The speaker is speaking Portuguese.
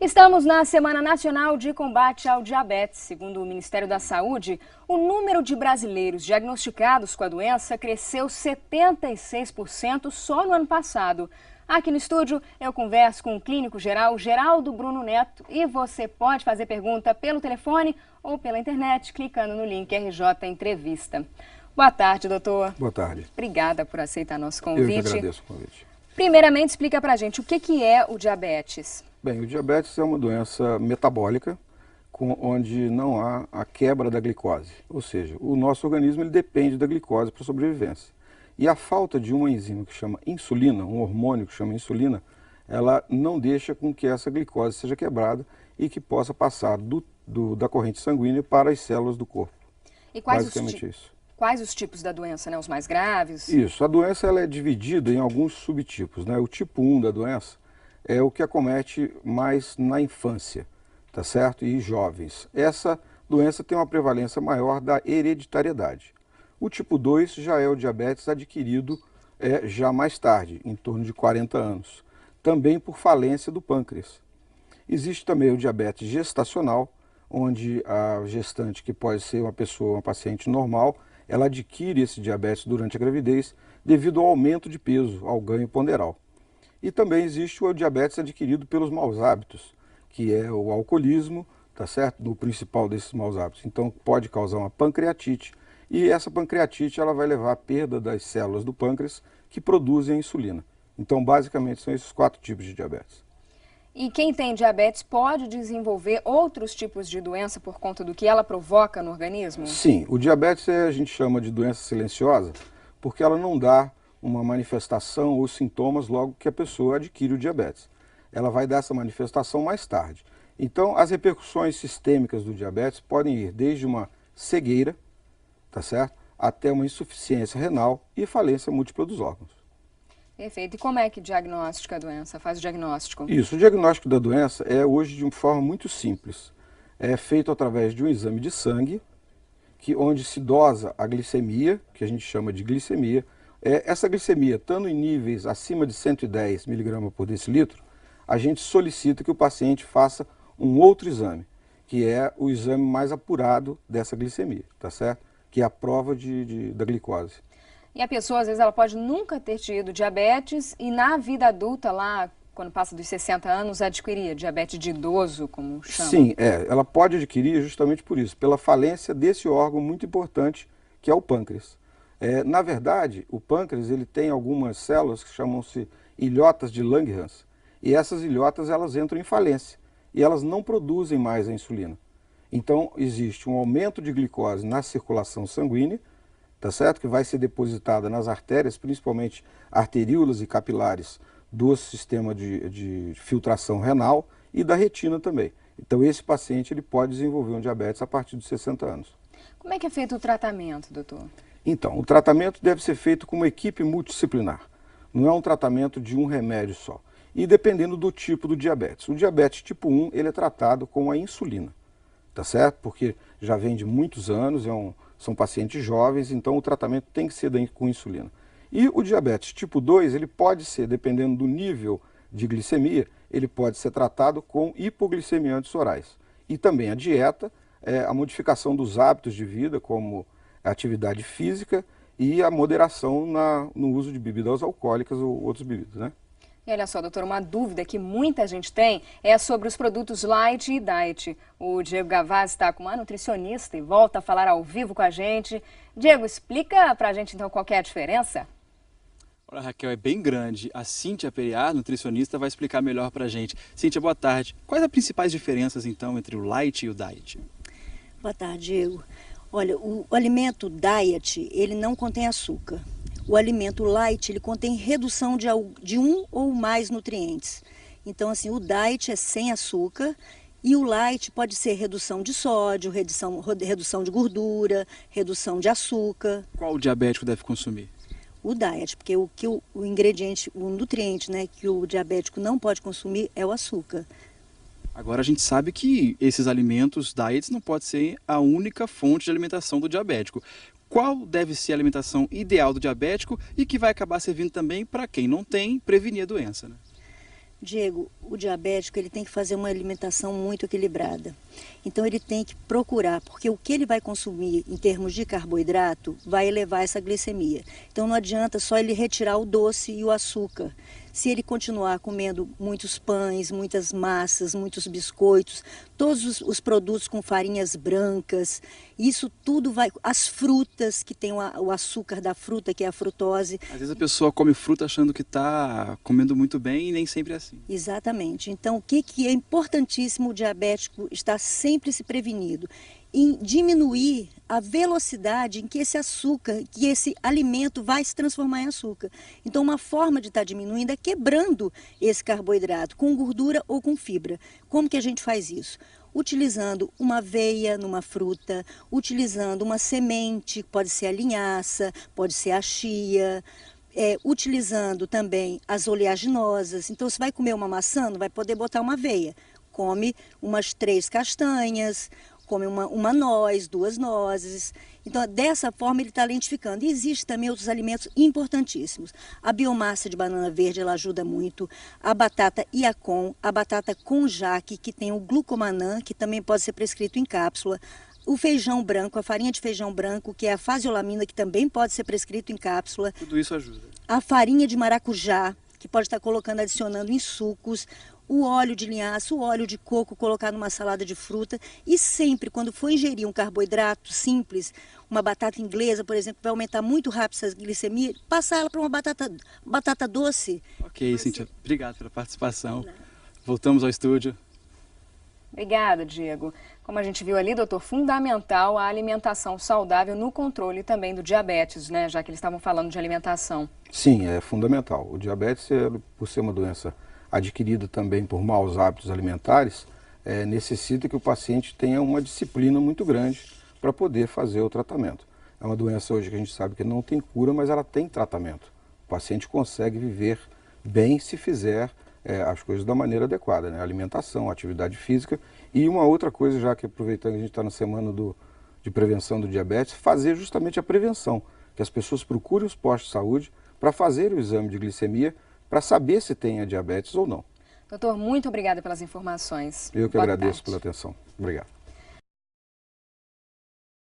Estamos na Semana Nacional de Combate ao Diabetes. Segundo o Ministério da Saúde, o número de brasileiros diagnosticados com a doença cresceu 76% só no ano passado. Aqui no estúdio, eu converso com o clínico geral Geraldo Bruno Neto e você pode fazer pergunta pelo telefone ou pela internet, clicando no link RJ Entrevista. Boa tarde, doutor. Boa tarde. Obrigada por aceitar nosso convite. Eu que agradeço o convite. Primeiramente, explica pra gente o que é o diabetes. Bem, o diabetes é uma doença metabólica onde não há a quebra da glicose. Ou seja, o nosso organismo ele depende da glicose para a sobrevivência. E a falta de uma enzima que chama insulina, um hormônio que chama insulina, ela não deixa com que essa glicose seja quebrada e que possa passar da corrente sanguínea para as células do corpo. E quais basicamente isso. Quais os tipos da doença, né? Os mais graves? Isso, a doença ela é dividida em alguns subtipos, né? O tipo 1 da doença é o que acomete mais na infância, tá certo? E jovens. Essa doença tem uma prevalência maior da hereditariedade. O tipo 2 já é o diabetes adquirido já mais tarde, em torno de 40 anos, também por falência do pâncreas. Existe também o diabetes gestacional, onde a gestante, que pode ser uma paciente normal, ela adquire esse diabetes durante a gravidez devido ao aumento de peso, ao ganho ponderal. E também existe o diabetes adquirido pelos maus hábitos, que é o alcoolismo, tá certo? No principal desses maus hábitos. Então pode causar uma pancreatite, e essa pancreatite ela vai levar à perda das células do pâncreas que produzem a insulina. Então basicamente são esses 4 tipos de diabetes. E quem tem diabetes pode desenvolver outros tipos de doença por conta do que ela provoca no organismo? Sim, o diabetes a gente chama de doença silenciosa porque ela não dá uma manifestação ou sintomas logo que a pessoa adquire o diabetes. Ela vai dar essa manifestação mais tarde. Então, as repercussões sistêmicas do diabetes podem ir desde uma cegueira, tá certo? Até uma insuficiência renal e falência múltipla dos órgãos. Perfeito. E como é que diagnostica a doença? Faz o diagnóstico? Isso, o diagnóstico da doença é hoje de uma forma muito simples. É feito através de um exame de sangue, onde se dosa a glicemia, que a gente chama de glicemia. Essa glicemia, estando em níveis acima de 110 mg por decilitro, a gente solicita que o paciente faça um outro exame, que é o exame mais apurado dessa glicemia, tá certo? Que é a prova da glicose. E a pessoa, às vezes, ela pode nunca ter tido diabetes e na vida adulta, lá, quando passa dos 60 anos, adquirir diabetes de idoso, como chama? Sim, ela pode adquirir justamente por isso, pela falência desse órgão muito importante, que é o pâncreas. Na verdade, o pâncreas ele tem algumas células que chamam-se ilhotas de Langerhans, e essas ilhotas elas entram em falência, e elas não produzem mais a insulina. Então, existe um aumento de glicose na circulação sanguínea, tá certo? Que vai ser depositada nas artérias, principalmente arteríolas e capilares do sistema de filtração renal e da retina também. Então, esse paciente ele pode desenvolver um diabetes a partir dos 60 anos. Como é que é feito o tratamento, doutor? Então, o tratamento deve ser feito com uma equipe multidisciplinar. Não é um tratamento de um remédio só. E dependendo do tipo do diabetes. O diabetes tipo 1, ele é tratado com a insulina, tá certo? Porque já vem de muitos anos, são pacientes jovens, então o tratamento tem que ser com insulina. E o diabetes tipo 2, ele pode ser, dependendo do nível de glicemia, ele pode ser tratado com hipoglicemiantes orais. E também a dieta, a modificação dos hábitos de vida, como a atividade física e a moderação no uso de bebidas alcoólicas ou outras bebidas, né? E olha só, doutor, uma dúvida que muita gente tem é sobre os produtos Light e Diet. O Diego Gavazzi está com uma nutricionista e volta a falar ao vivo com a gente. Diego, explica pra gente então qual que é a diferença. Olha, Raquel, é bem grande. A Cíntia Periar, nutricionista, vai explicar melhor pra gente. Cíntia, boa tarde. Quais as principais diferenças então entre o Light e o Diet? Boa tarde, Diego. Olha, o alimento Diet, ele não contém açúcar. O alimento light, ele contém redução de um ou mais nutrientes. Então, assim, o diet é sem açúcar e o light pode ser redução de sódio, redução de gordura, redução de açúcar. Qual o diabético deve consumir? O diet, porque o ingrediente, o nutriente, né, que o diabético não pode consumir é o açúcar. Agora a gente sabe que esses alimentos diets não pode ser a única fonte de alimentação do diabético. Qual deve ser a alimentação ideal do diabético e que vai acabar servindo também para quem não tem, prevenir a doença, né? Diego, o diabético ele tem que fazer uma alimentação muito equilibrada. Então ele tem que procurar, porque o que ele vai consumir em termos de carboidrato vai elevar essa glicemia. Então não adianta só ele retirar o doce e o açúcar. Se ele continuar comendo muitos pães, muitas massas, muitos biscoitos, todos os produtos com farinhas brancas, isso tudo vai... As frutas, que tem o açúcar da fruta, que é a frutose. Às vezes a pessoa come fruta achando que está comendo muito bem e nem sempre é assim. Exatamente. Então, o que é importantíssimo o diabético estar sempre se prevenido? Em diminuir a velocidade em que esse açúcar, que esse alimento vai se transformar em açúcar. Então, uma forma de estar diminuindo é quebrando esse carboidrato com gordura ou com fibra. Como que a gente faz isso? Utilizando uma aveia numa fruta, utilizando uma semente, pode ser a linhaça, pode ser a chia, utilizando também as oleaginosas. Então, se vai comer uma maçã, não vai poder botar uma aveia. Come umas 3 castanhas, come uma noz, 2 nozes. Então, dessa forma, ele está lentificando. E existem também outros alimentos importantíssimos. A biomassa de banana verde, ela ajuda muito. A batata Iacon, a batata Konjac, que tem o glucomannan, que também pode ser prescrito em cápsula. O feijão branco, a farinha de feijão branco, que é a fasiolamina, que também pode ser prescrito em cápsula. Tudo isso ajuda. A farinha de maracujá, que pode estar colocando, adicionando em sucos. O óleo de linhaça, o óleo de coco, colocar numa salada de fruta. E sempre, quando for ingerir um carboidrato simples, uma batata inglesa, por exemplo, vai aumentar muito rápido essa glicemia, passar ela para uma batata doce. Ok, Cíntia, obrigado pela participação. Voltamos ao estúdio. Obrigada, Diego. Como a gente viu ali, doutor, fundamental a alimentação saudável no controle também do diabetes, né? Já que eles estavam falando de alimentação. Sim, é fundamental. O diabetes, por ser uma doença adquirida também por maus hábitos alimentares, necessita que o paciente tenha uma disciplina muito grande para poder fazer o tratamento. É uma doença hoje que a gente sabe que não tem cura, mas ela tem tratamento. O paciente consegue viver bem se fizer as coisas da maneira adequada, né? Alimentação, atividade física e uma outra coisa, já que aproveitando que a gente está na semana de prevenção do diabetes, fazer justamente a prevenção, que as pessoas procurem os postos de saúde para fazer o exame de glicemia para saber se tem a diabetes ou não. Doutor, muito obrigada pelas informações. Eu que Boa agradeço tarde. pela atenção. Obrigado.